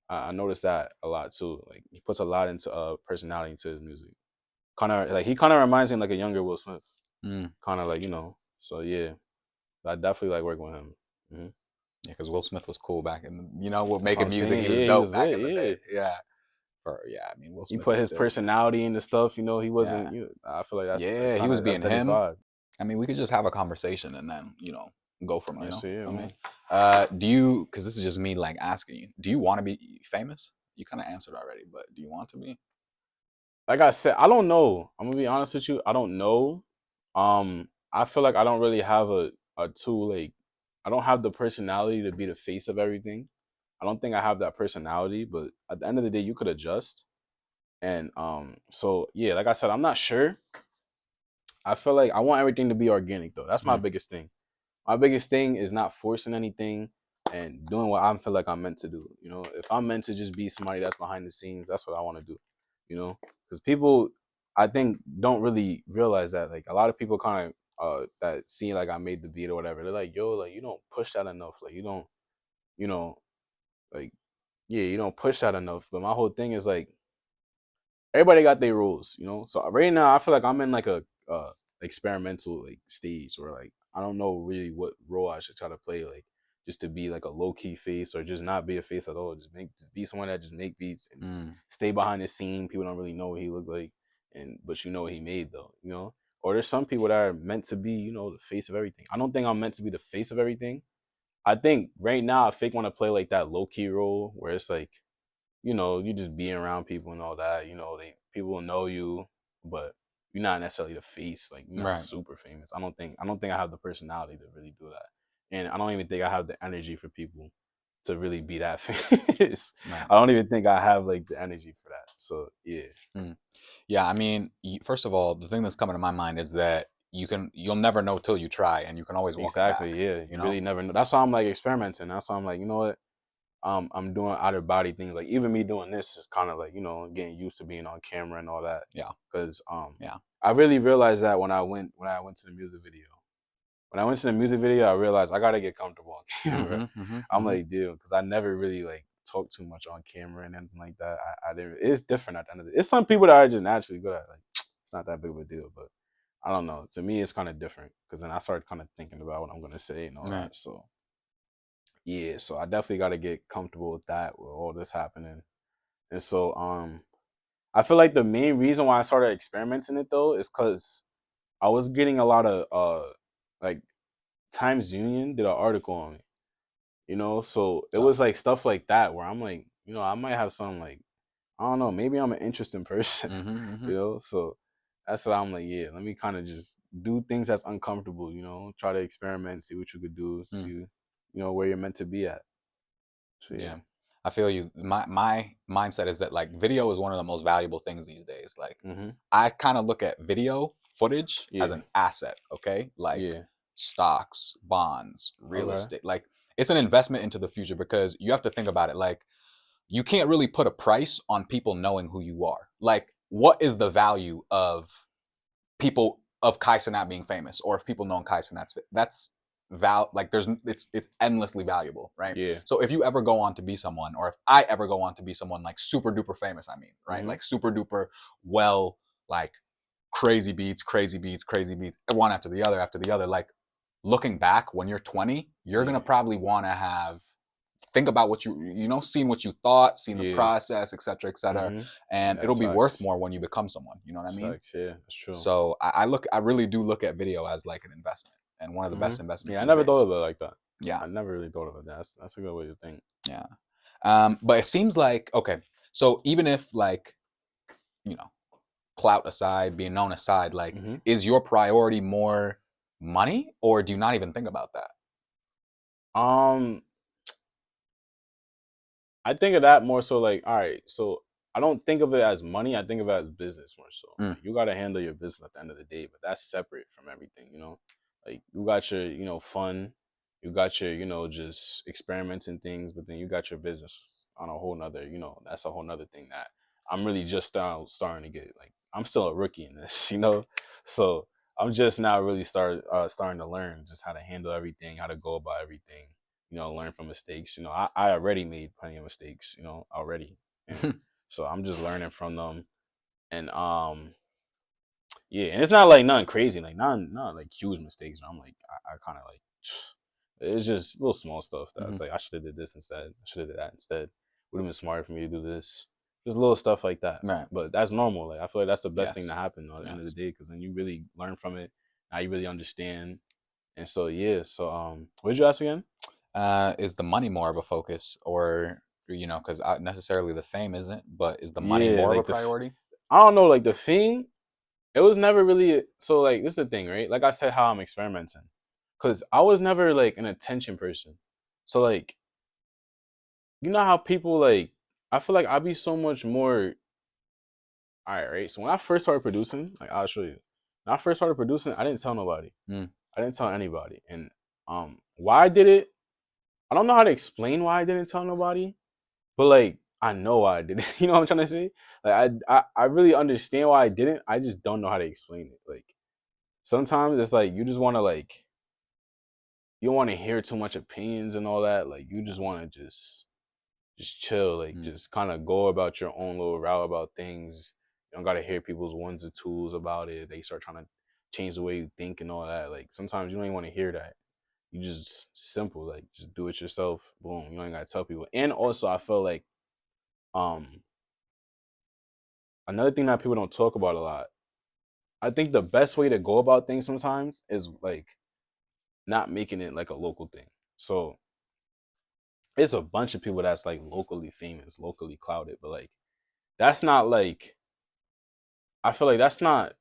I noticed that a lot too. Like he puts a lot into personality into his music. Kind of like he kind of reminds me like a younger Will Smith. Mm. Kind of like, you know. So yeah, I definitely like working with him. Hmm. Yeah, because Will Smith was cool back in, you know, with That's what making I'm music. saying. He was Yeah, he dope was back it. in the day. Yeah, Yeah. Yeah, I mean, Will he Smith put is his still, personality into stuff. You know, he yeah. wasn't. You know, I feel like that's like Yeah, he was that's being Zeddy's him. vibe. I mean, we could just have a conversation and then, go from, I see it, I mean, man. do you, because this is just me like asking you, do you want to be famous? You kind of answered already, but do you want to be? Like I said, I don't know. I'm gonna be honest with you. I don't know. I feel like I don't really have a tool. Like I don't have the personality to be the face of everything. I don't think I have that personality. But at the end of the day, you could adjust. And so yeah, like I said, I'm not sure. I feel like I want everything to be organic though. That's my Mm, biggest thing. My biggest thing is not forcing anything and doing what I feel like I'm meant to do. You know, if I'm meant to just be somebody that's behind the scenes, that's what I want to do. You know, because people, I think, don't really realize that. Like a lot of people kind of that see like I made the beat or whatever. They're like, yo, like you don't push that enough. Like you don't, you know, like yeah, you don't push that enough. But my whole thing is like everybody got their rules, you know. So right now, I feel like I'm in like a experimental like stage where like I don't know really what role I should try to play, like just to be like a low key face or just not be a face at all. Just be someone that just make beats and mm, stay behind the scene. People don't really know what he looked like, and but you know what he made though, you know. Or there's some people that are meant to be, you know, the face of everything. I don't think I'm meant to be the face of everything. I think right now I fake want to play like that low key role where it's like you know, you just being around people and all that, you know, people will know you, but you're not necessarily the face. Like you're not right, super famous. I don't think I have the personality to really do that. And I don't even think I have the energy for people to really be that famous. right. I don't even think I have like the energy for that. So yeah. Mm. Yeah, I mean, first of all, the thing that's coming to my mind is that you'll never know till you try, and you can always walk it back. Exactly. Yeah. You You know? really never know. That's why I'm like experimenting. That's why I'm like, you know what? I'm doing out of body things. Like even me doing this is kind of like, you know, getting used to being on camera and all that. Yeah, Cause yeah. I really realized that when I went to the music video. When I went to the music video, I realized I gotta get comfortable on camera. Mm-hmm, mm-hmm, I'm mm-hmm. like, dude, because I never really like talk too much on camera and anything like that. I didn't. It's different at the end of the day. It's some people that are just naturally good at it. Like it's not that big of a deal, but I don't know. To me, it's kind of different because then I started kind of thinking about what I'm gonna say and all Right. that. So yeah, so I definitely got to get comfortable with that with all this happening. And so I feel like the main reason why I started experimenting it though is cuz I was getting a lot of like Times Union did an article on it, you know? So it Oh. was like stuff like that where I'm like, you know, I might have some like I don't know, maybe I'm an interesting person, Mm-hmm, mm-hmm, you know? So that's what I'm like, yeah, let me kind of just do things that's uncomfortable, you know, try to experiment, see what you could do, see, mm. where you're meant to be at. So Yeah. yeah. I feel you. My mindset is that like video is one of the most valuable things these days. Like Mhm. I kind of look at video footage as Yeah. an asset, okay? Like Yeah. stocks, bonds, real Okay. estate. Like it's an investment into the future because you have to think about it. Like you can't really put a price on people knowing who you are. Like what is the value of people of Kai Cenat being famous, or if people know Kai Cenat's that's like there's it's endlessly valuable, right? Yeah. So if you ever go on to be someone, or if I ever go on to be someone like super duper famous, I mean, right? Mhm. Like super duper well, like crazy beats, crazy beats, crazy beats, one after the other. Like looking back when you're 20, you're gonna Yeah. probably want to have think about what seen what you thought, seen the Yeah. process, et cetera, Mhm. and it'll That's be worth facts. more when you become someone. You know what I That's mean? facts. Yeah, that's true. So I really do look at video as like an investment and one of the best investments Yeah, I these never thought days. of it like that. Yeah, I never really thought of it. That's a good way to think. yeah. But it seems like okay. So even if like you know clout aside, being known aside, like Hmm. is your priority more money, or do you not even think about that? Um, I think of that more so like, all right, so I don't think of it as money. I think of it as business more so. Mm, Like you got to handle your business at the end of the day, but that's separate from everything, you know. Like you got your, fun, you got your, just experimenting things, but then you got your business on a whole nother, that's a whole nother thing that I'm really just now starting to get. Like I'm still a rookie in this, so I'm just now really starting to learn just how to handle everything, how to go about everything. learn from mistakes. I already made plenty of mistakes, already, and so I'm just learning from them. And yeah, and it's not like nothing crazy, like not like huge mistakes. I'm like, I kind of like, it's just little small stuff that Hmm. it's like I should have did this instead. I should have did that instead. Would have been smarter for me to do this. Just little stuff like that. Right. But that's normal. Like I feel like that's the best thing Yes. to happen at the end of the Yes. day, because then you really learn from it. Now you really understand. And so yeah. So what did you ask again? Is the money more of a focus, or because necessarily the fame isn't, but is the money Yeah, more of a like priority? I don't know, like the thing. It was never really so like this is the thing, right? Like I said, how I'm experimenting, because I was never like an attention person. So like you know how people like I feel like I'd be so much more. All right, right. So when I first started producing, like I'll show you. When I first started producing, I didn't tell nobody. Mm. I didn't tell anybody, and why I did it, I don't know how to explain why I didn't tell nobody, but like I know why I did it. You know what I'm trying to say? Like I really understand why I didn't. I just don't know how to explain it. Like sometimes it's like you just want to like you don't want to hear too much opinions and all that. Like you just want to just chill, like Mm. just kind of go about your own little route about things. You don't gotta hear people's ones or twos about it. They start trying to change the way you think and all that. Like sometimes you don't even want to hear that. You just simple, like just do it yourself. Boom. You don't even gotta tell people. And also I feel like um another thing that people don't talk about a lot. I think the best way to go about things sometimes is like not making it like a local thing. So it's a bunch of people that's like locally famous, locally clouded, but like that's not like I feel like that's not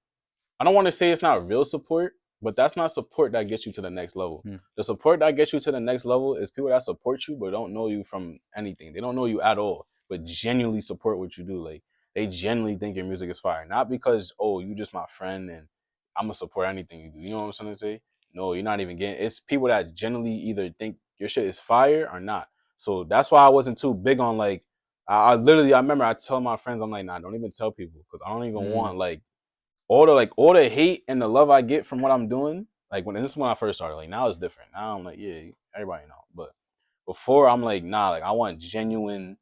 I don't want to say it's not real support, but that's not support that gets you to the next level. Mm. The support that gets you to the next level is people that support you but don't know you from anything. They don't know you at all, but genuinely support what you do. Like they genuinely think your music is fire, not because you just my friend and I'm gonna support anything you do. You know what I'm trying to say? No, you're not even getting. It's people that genuinely either think your shit is fire or not. So that's why I wasn't too big on like. I literally I remember I tell my friends I'm like nah, don't even tell people because I don't even Mm. want like all the hate and the love I get from what I'm doing, like when this is when I first started. Like now it's different. Now I'm like, yeah, everybody know. But before I'm like, nah, like I want genuine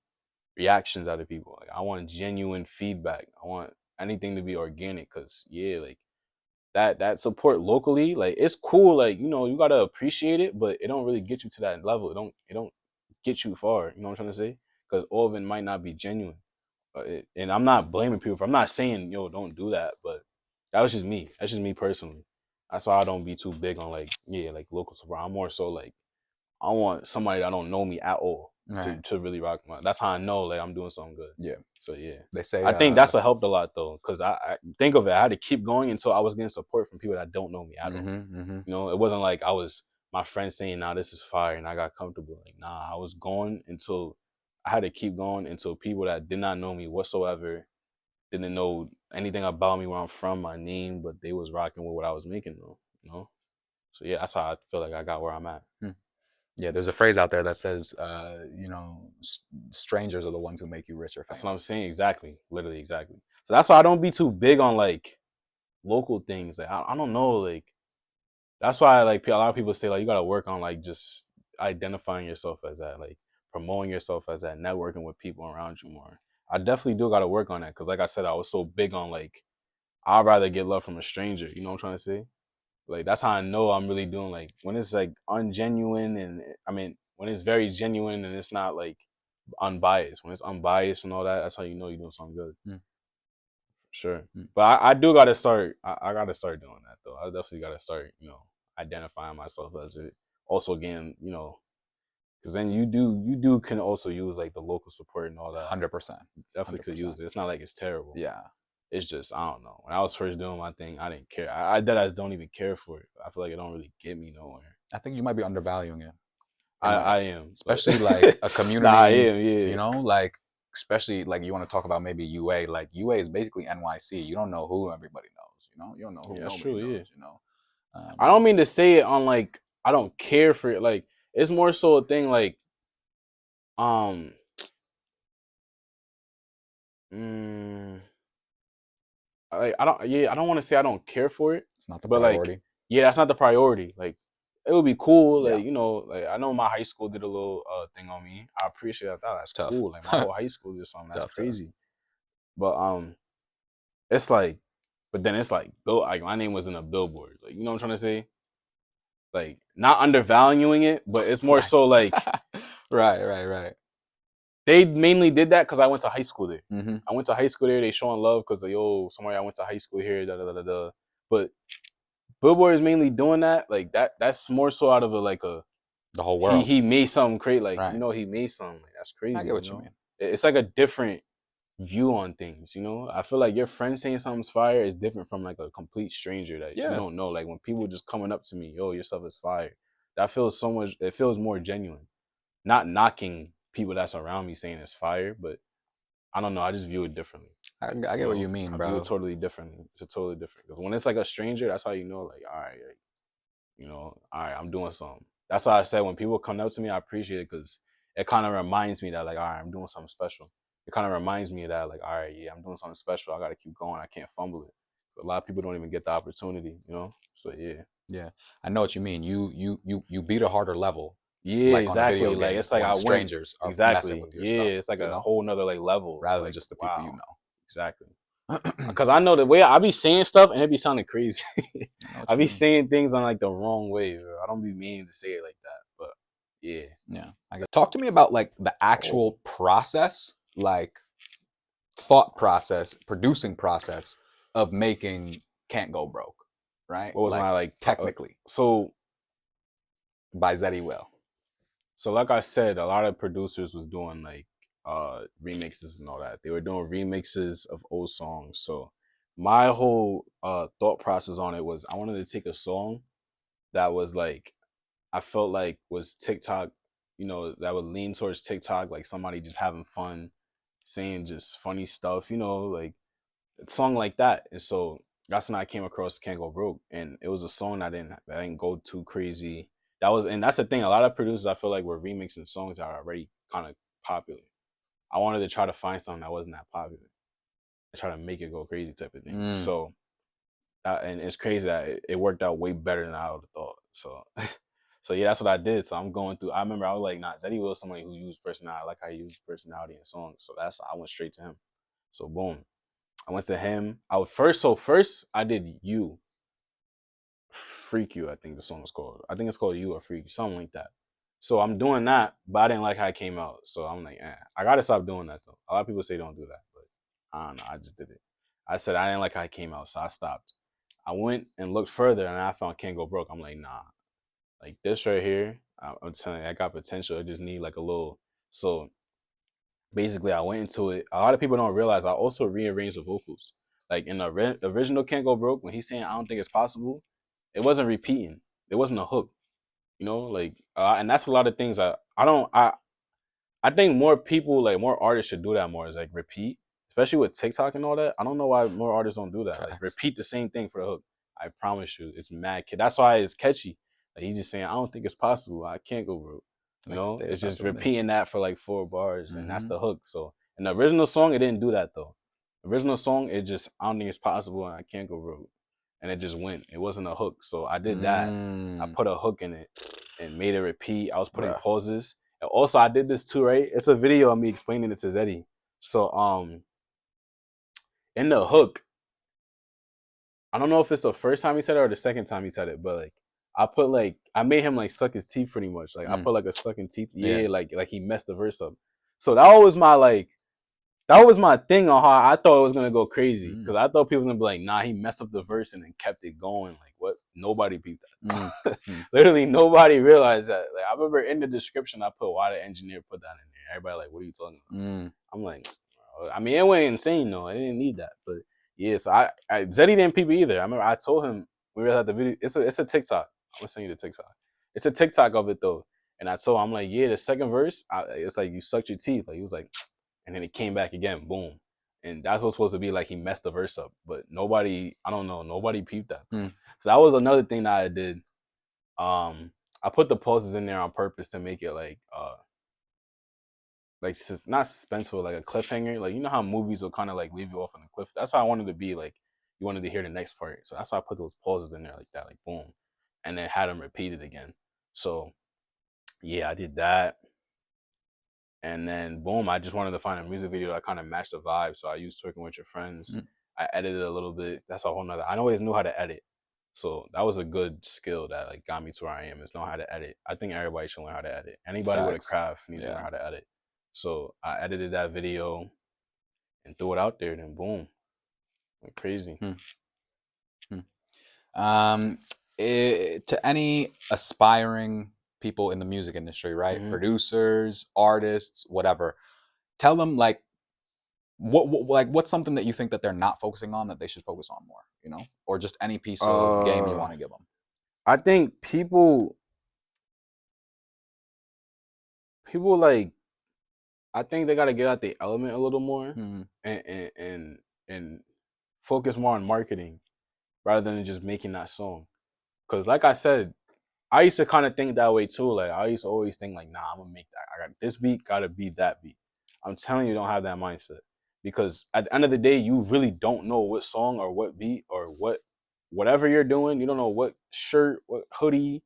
reactions out of people. Like I want genuine feedback. I want anything to be organic. Cause yeah, like that support locally, like it's cool. Like you gotta appreciate it, but it don't really get you to that level. It don't get you far. You know what I'm trying to say? Because all of it might not be genuine. And I'm not blaming people. I'm not saying don't do that, but that was just me. That's just me personally. That's why I don't be too big on like like local support. I'm more so like I want somebody that don't know me at all Right. to really rock my. That's how I know like I'm doing something good. Yeah. So yeah, They say. I think that's what helped a lot though, because I think of it. I had to keep going until I was getting support from people that don't know me at all. Mm-hmm, mm-hmm. It wasn't like I was my friend saying, "Nah, this is fire," and I got comfortable. Like, nah, I was going until I had to keep going until people that did not know me whatsoever, didn't know anything about me, where I'm from, my name, but they was rocking with what I was making though. So yeah, that's how I feel like I got where I'm at. Hmm. Yeah. There's a phrase out there that says, strangers are the ones who make you rich or That's what I'm famous. saying. Exactly, literally exactly. So that's why I don't be too big on like local things. Like I don't know, like that's why like a lot of people say like you gotta work on like just identifying yourself as that, like promoting yourself as that, networking with people around you more. I definitely do gotta work on that because like I said, I was so big on like I'd rather get love from a stranger. You know what I'm trying to say? Like that's how I know I'm really doing like when it's like ungenuine and I mean when it's very genuine and it's not like unbiased. When it's unbiased and all that, that's how you know you're doing something good. Mm. Sure. Mm. But I do gotta start I gotta start doing that though. I definitely gotta start, identifying myself as it. Also again, because then you do can also use like the local support and all that. 100%. Definitely could 100%. use it. It's not like it's terrible. Yeah. It's just I don't know. When I was first doing my thing, I didn't care. I deadass don't even care for it. I feel like it don't really get me nowhere. I think you might be undervaluing it. I And I am, but especially like a nah, I community, am. Yeah, like especially like you want to talk about maybe UA. Like UA is basically NYC. You don't know who everybody knows. You don't know who yeah, that's nobody true. Yeah, knows. I don't mean to say it on like I don't care for it. Like it's more so a thing like um. Mm, I don't. Yeah, I don't want to say I don't care for it, It's not the but like, priority. yeah, that's not the priority. Like, it would be cool. Yeah. Like, you know, like I know my high school did a little thing on me. I appreciate that. That's Tough. cool. Like my whole high school did something. That's Tough. crazy. But it's like, but then it's like, like my name was in a billboard. Like, you know what I'm trying to say? Like, not undervaluing it, but it's more Right. so like Right. they mainly did that because I went to high school there. Mm-hmm. I went to high school there. They showing love because like, yo, somebody I went to high school here. Da da da da da. But Billboard is mainly doing that. Like that. That's more so out of a like a The whole he world. he made something great. Like, you Right. know, he made something. Like, that's I crazy. get You what you know, mean. it's like a different view on things. You know, I feel like your friend saying something's fire is different from like a complete stranger that you Yeah. don't know. Like when people just coming up to me, yo, your stuff is fire. That feels so much. It feels more genuine. Not knocking people that's around me saying it's fire, but I don't know. I just view it differently. I You get what know, you mean, I view it bro. totally differently. It's a totally different because when it's like a stranger, that's how you know. Like, all right, like, you know, all right, I'm doing something. That's why I said when people come up to me, I appreciate it because it kind of reminds me that like, all right, I'm doing something special. It kind of reminds me of that like, all right, yeah, I'm doing something special. I got to keep going. I can't fumble it. A lot of people don't even get the opportunity, you know. So yeah, Yeah, I know what you mean. You beat a harder level, yeah, like on a video exactly. Like game it's like when I went strangers are messing exactly. with your Yeah, stuff, it's like you a know, whole nother like level. rather than Like just the people you wow, know. exactly. Cause I know the way I be saying stuff and it be sounding crazy. I know what I you be mean. saying things on like the wrong way. Bro. I don't be meaning to say it like that, but yeah. Yeah, talk to me about like the Oh, actual process, like thought process, producing process of making Can't Go Broke, right? what was Like my like? technically So by Zeddy Will. so like I said, a lot of producers was doing like remixes and all that. They were doing remixes of old songs. So my whole thought process on it was I wanted to take a song that was like I felt like was TikTok, you know, that would lean towards TikTok, like somebody just having fun, saying just funny stuff, you know, like a song like that. And so that's when I came across Can't Go Broke. And it was a song that didn't go too crazy. That was and that's the thing, a lot of producers I feel like were remixing songs that are already kind of popular. I wanted to try to find something that wasn't that popular and try to make it go crazy type of thing. Mm, So and it's crazy that it worked out way better than I would have thought. So, so yeah, that's what I did. So I'm going through. I remember I was like, nah, Zeddy Will is somebody who used personality. I like how he used personality in songs. So I went straight to him. So boom, I went to him. I would first. So first I did you, Freak You. I think the song was called. I think it's called You or Freak You, something like that. So I'm doing that, but I didn't like how it came out. So I'm like, I gotta stop doing that though. A lot of people say don't do that, but I don't know. I just did it. I said I didn't like how it came out, so I stopped. I went and looked further, and I found Can't Go Broke. I'm like, nah, like this right here. I'm telling you, I got potential. I just need like a little. So basically, I went into it. A lot of people don't realize I also rearranged the vocals. Like in the original Can't Go Broke, when he's saying I don't think it's possible, it wasn't repeating. It wasn't a hook. You know, like, and that's a lot of things I don't. I think more people, like more artists, should do that more. Is like repeat, especially with TikTok and all that. I don't know why more artists don't do that. Like facts. repeat the same thing for the hook. I promise you, it's mad kid. That's why it's catchy. Like he's just saying, I don't think it's possible. I can't go broke. You Like to know, stay it's as best just of it repeating is. that for like 4 bars, and that's Mm-hmm. the hook. So in the original song, it didn't do that though. The original song, it just I don't think it's possible, and I can't go broke, and it just went. It wasn't a hook. So I did that. I Mm, put a hook in it and made it repeat. I was putting bruh. pauses. And also, I did this too, right? It's a video of me explaining it to Zeddy. So, in the hook, I don't know if it's the first time he said it or the second time he said it, but like, I made him like suck his teeth pretty much. Like, I Mm, put like a sucking teeth, yeah. yeah, like he messed the verse up. So that was my thing on how I thought it was gonna go crazy Mm, because I thought people was gonna be like, nah, he messed up the verse and then kept it going. Like, what? Nobody peeped mm, that. mm, Literally, nobody realized that. Like, I remember in the description, I put why the engineer put that in there. Everybody like, what are you talking about? mm. I'm like, I mean, it went insane though. I didn't need that, but yeah. So Zeddy didn't peep it either. I remember I told him we were at the video. It's a TikTok. I'm gonna send you the TikTok. It's a TikTok of it though. And I told him, I'm like, yeah, the second verse, it's like you sucked your teeth. Like he was like, and then it came back again, boom. And that's what's supposed to be like he messed the verse up, but nobody, I don't know, nobody peeped that though. Mm. So that was another thing that I did. Um, I put the pauses in there on purpose to make it like not suspenseful, like a cliffhanger. Like you know how movies will kind of like leave you off on a cliff. That's how I wanted to be. Like you wanted to hear the next part, so that's why I put those pauses in there like that. Like boom. and then had them repeat it again. So yeah, I did that. And then boom, I just wanted to find a music video that kind of matched the vibe. So I used Twerking with Your Friends. Mm. I edited a little bit. That's a whole nother. I always knew how to edit. So that was a good skill that like got me to where I am, is know how to edit. I think everybody should learn how to edit. Anybody with a Facts. craft needs to learn Yeah. how to edit. So I edited that video and threw it out there, then boom, went crazy. Hmm. Hmm. Um, to any aspiring people in the music industry, right? Mm-hmm. Producers, artists, whatever. Tell them like what's something that you think that they're not focusing on that they should focus on more, you know, or just any piece of game you Uh, want to give them. I think people like, I think they got to get out the element a little more, Hmm. and focus more on marketing rather than just making that song. Because like I said, I used to kind of think that way too. Like I used to always think like, nah, I'm gonna make that. I got this beat, gotta be that beat. I'm telling you, don't have that mindset, because at the end of the day, you really don't know what song or what beat or whatever you're doing. You don't know what shirt, what hoodie,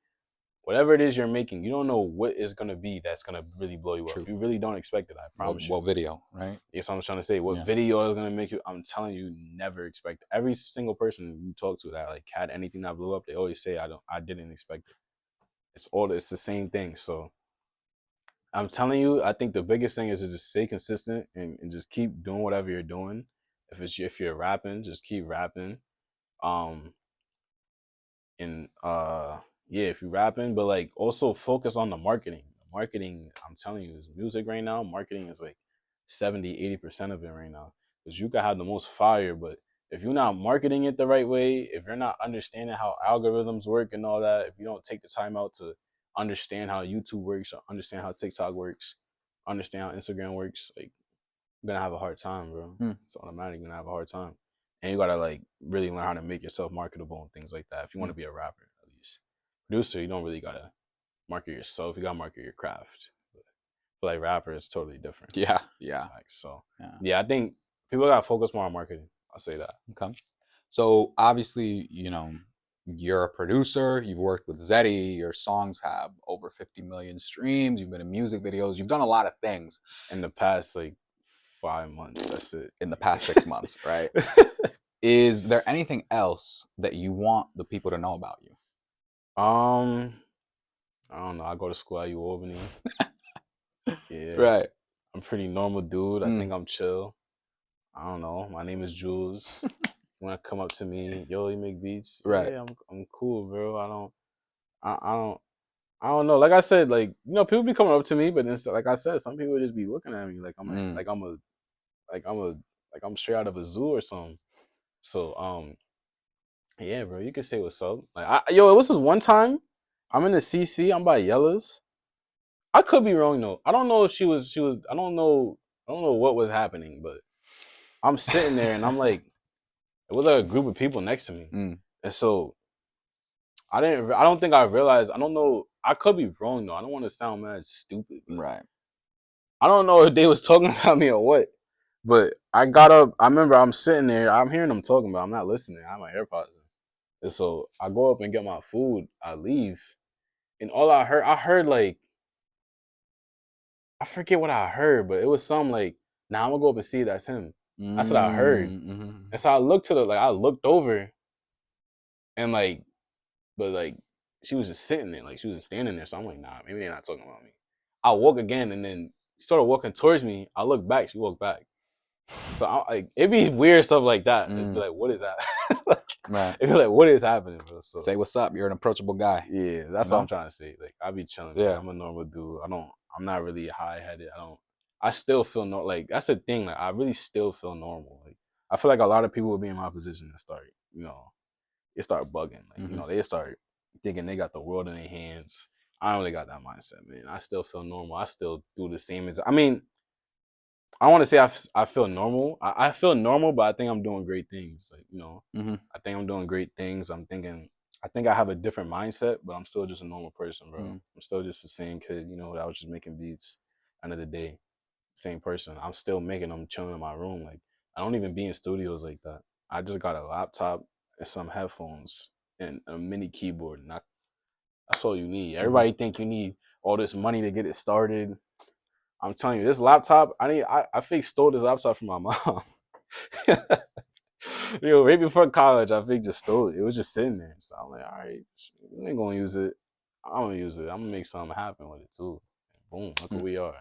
whatever it is you're making. You don't know what is gonna be that's gonna really blow you up. True. You really don't expect it. I promise you. What video, right? That's what I'm trying to say. What Yeah. video is gonna make you? I'm telling you, never expect it. Every single person you talk to that like had anything that blew up, they always say, I didn't expect it. It's the same thing. So I'm telling you, I think the biggest thing is to just stay consistent and just keep doing whatever you're doing. If you're rapping, just keep rapping. Um and yeah, if you're rapping, but like also focus on the marketing. Marketing, I'm telling you, is music right now. Marketing is like 70-80% of it right now. Because you can have the most fire, but if you're not marketing it the right way, if you're not understanding how algorithms work and all that, if you don't take the time out to understand how YouTube works, or understand how TikTok works, understand how Instagram works, like you're gonna have a hard time, bro. Hmm. It's automatic, you're gonna have a hard time. And you gotta like really learn how to make yourself marketable and things like that. If you want Hmm. to be a rapper, at least. Producer, you don't really gotta market yourself. You gotta market your craft. But like rapper is totally different. Yeah. Yeah. Like so, Yeah. yeah, I think people gotta focus more on marketing. I'll say that. Okay. So obviously, you know, you're a producer. You've worked with Zeddy. Your songs have over 50 million streams. You've been in music videos. You've done a lot of things In the past like 5 months, that's it. in the past 6 months, right? Is there anything else that you want the people to know about you? um, I don't know. I go to school at Albany. Yeah, Right. I'm pretty normal dude. I Mm, think I'm chill. I don't know. My name is Jewlz. You wanna come up to me, yo, you make beats? right. Yeah, I'm cool, bro. I don't know. Like I said, like people be coming up to me, but then like I said, some people just be looking at me like Mm, like I'm a like I'm straight out of a zoo or something. So yeah, bro, you can say what's up. Like yo, it was this one time I'm in the CC, I'm by Yella's. I could be wrong though. I don't know if she was I don't know what was happening, but I'm sitting there and I'm like, it was like a group of people next to me. mm, And so I don't think I realized, I don't know, I could be wrong though. I don't want to sound mad stupid, but right. I don't know if they was talking about me or what. But I got up, I remember I'm sitting there, I'm hearing them talking, but I'm not listening. I have my AirPods in. And so I go up and get my food, I leave, and all I heard like, I forget what I heard, but it was some like, nah, I'm gonna go up and see if that's him. That's what I heard. Mm, mhm. And so I looked over and like, but like she was just sitting there, like she was just standing there. So I'm like, nah, maybe they're not talking about me. I walk again, and then she started walking towards me. I look back, she walked back. So I like it'd be weird stuff like that. It's be Mm, like, what is that? Like, right. it'd be like, what is happening, bro? So Say what's up. You're an approachable guy, yeah, you that's what I'm know? trying to say. Like I be chilling, man. Yeah. I'm a normal dude. I'm not really high headed. I still feel no like that's the thing. Like I really still feel normal. Like I feel like a lot of people would be in my position and start, they start bugging. Like, Hmm. they start thinking they got the world in their hands. I don't really got that mindset, man. I still feel normal. I still do the same as I mean, I want to say I feel normal. I feel normal, but I think I'm doing great things. Like, Hmm. I think I'm doing great things. I think I have a different mindset, but I'm still just a normal person, bro. Mm, I'm still just the same kid, that was just making beats. End of the day, same person. I'm still making them chilling in my room. Like, I don't even be in studios like that. I just got a laptop and some headphones and a mini keyboard, and That's all you need. Hmm. Everybody think you need all this money to get it started. I'm telling you, this laptop, I fake stole this laptop from my mom. Yo, right before college, I fake just stole it. It was just sitting there. So I'm like, all right, we ain't gonna use it. I'm gonna use it. I'm gonna make something happen with it too. Boom, look where we are.